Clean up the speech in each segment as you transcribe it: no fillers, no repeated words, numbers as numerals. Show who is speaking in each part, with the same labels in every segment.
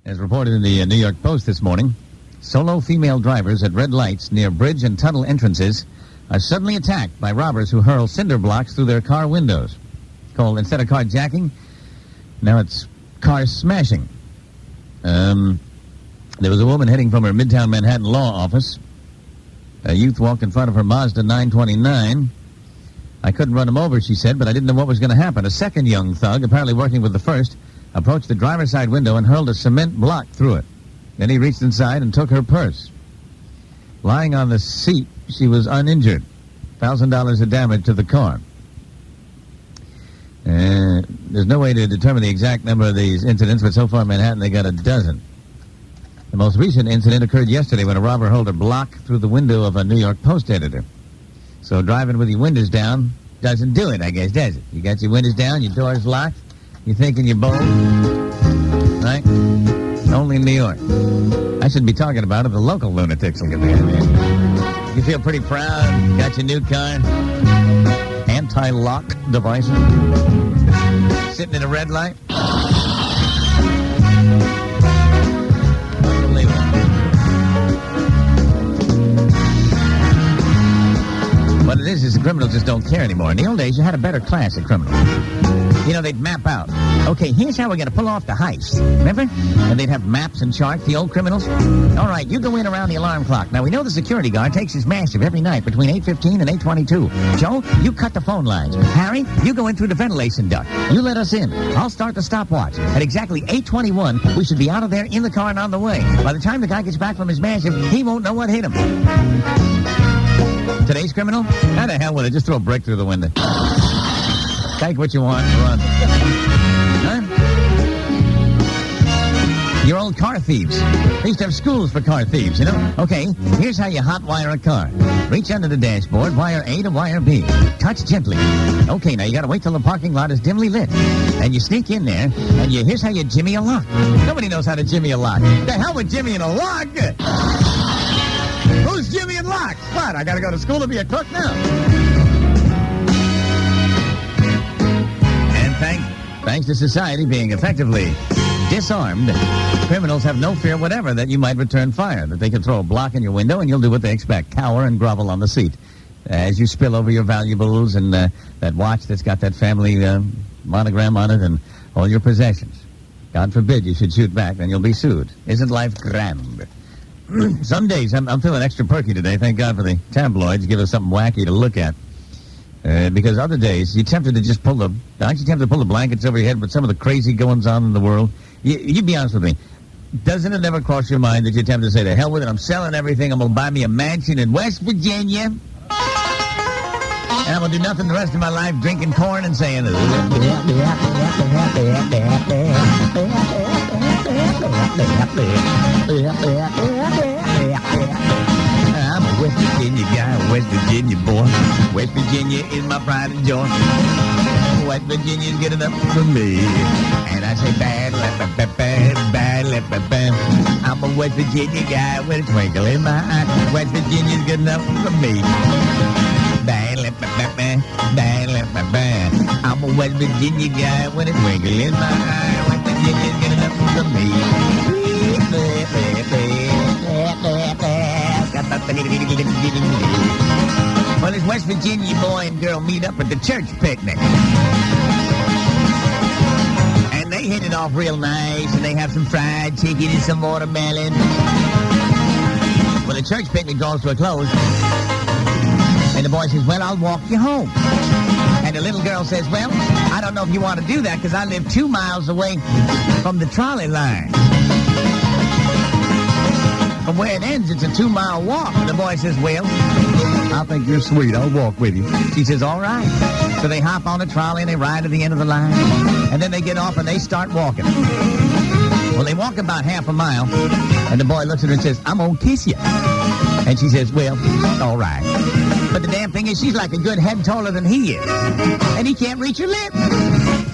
Speaker 1: As reported in the New York Post this morning, solo female drivers at red lights near bridge and tunnel entrances are suddenly attacked by robbers who hurl cinder blocks through their car windows. Called, instead of carjacking, now it's car smashing. There was a woman heading from her Midtown Manhattan law office. A youth walked in front of her Mazda 929. I couldn't run him over, she said, but I didn't know what was going to happen. A second young thug, apparently working with the first, approached the driver's side window and hurled a cement block through it. Then he reached inside and took her purse. Lying on the seat, she was uninjured. $1,000 of damage to the car. There's no way to determine the exact number of these incidents, but so far in Manhattan they got a dozen. The most recent incident occurred yesterday when a robber hurled a block through the window of a New York Post editor. So driving with your windows down doesn't do it, I guess, does it? You got your windows down, your doors locked, you're thinking you're bold, right? Only in New York. I shouldn't be talking about it. The local lunatics will get the idea. You feel pretty proud. Got your new car. Anti-lock devices. Sitting in a red light. Unbelievable. What it is the criminals just don't care anymore. In the old days, you had a better class of criminals. You know, they'd map out. Okay, here's how we're going to pull off the heist. Remember? And they'd have maps and charts, the old criminals. All right, you go in around the alarm clock. Now, we know the security guard takes his massive every night between 8:15 and 8:22. Joe, you cut the phone lines. Harry, you go in through the ventilation duct. You let us in. I'll start the stopwatch. At exactly 8:21, we should be out of there in the car and on the way. By the time the guy gets back from his massive, he won't know what hit him. Today's criminal? How the hell would it? Just throw a brick through the window. Take what you want and run. Huh? Your old car thieves. They used to have schools for car thieves, you know? Okay, here's how you hotwire a car. Reach under the dashboard, wire A to wire B. Touch gently. Okay, now you gotta wait till the parking lot is dimly lit. And you sneak in there, and here's how you jimmy a lock. Nobody knows how to jimmy a lock. The hell with Jimmy and a lock? Who's Jimmy and lock? What, I gotta go to school to be a cook now? Thanks to society being effectively disarmed, criminals have no fear whatever that you might return fire, that they can throw a block in your window and you'll do what they expect, cower and grovel on the seat. As you spill over your valuables and that watch that's got that family monogram on it and all your possessions. God forbid you should shoot back, then you'll be sued. Isn't life grand? Some days, I'm feeling extra perky today. Thank God for the tabloids. Give us something wacky to look at. Because other days, you're tempted to just aren't you tempted to pull the blankets over your head with some of the crazy goings-on in the world? You be honest with me. Doesn't it ever cross your mind that you're tempted to say, to hell with it, I'm selling everything, I'm going to buy me a mansion in West Virginia, and I'm going to do nothing the rest of my life drinking corn and saying, I'm a West Virginia guy, West Virginia boy. West Virginia is my pride and joy. West Virginia's good enough for me. And I say bad, I'm a West Virginia guy with a twinkle in my eye. West Virginia's good enough for me. I'm a West Virginia guy with a twinkle in my eye. West Virginia's good enough for me. Well, this West Virginia boy and girl meet up at the church picnic. And they hit it off real nice, and they have some fried chicken and some watermelon. Well, the church picnic draws to a close, and the boy says, well, I'll walk you home. And the little girl says, well, I don't know if you want to do that, because I live 2 miles away from the trolley line. From where it ends, it's a 2-mile walk. And the boy says, well, I think you're sweet. I'll walk with you. She says, all right. So they hop on the trolley and they ride to the end of the line. And then they get off and they start walking. Well, they walk about half a mile. And the boy looks at her and says, I'm going to kiss you. And she says, well, all right. But the damn thing is, she's like a good head taller than he is. And he can't reach her lips.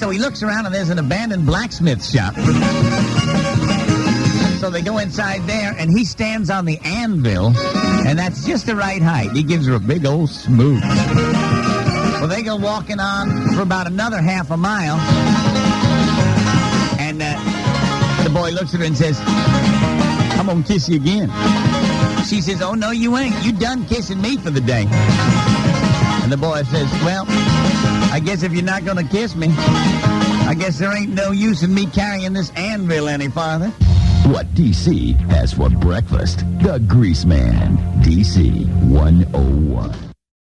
Speaker 1: So he looks around and there's an abandoned blacksmith shop. So they go inside there, and he stands on the anvil, and that's just the right height. He gives her a big old smooch. Well, they go walking on for about another half a mile, and the boy looks at her and says, I'm going to kiss you again. She says, oh, no, you ain't. You done kissing me for the day. And the boy says, well, I guess if you're not going to kiss me, I guess there ain't no use in me carrying this anvil any farther.
Speaker 2: What D.C. has for breakfast. The Greaseman, D.C. 101.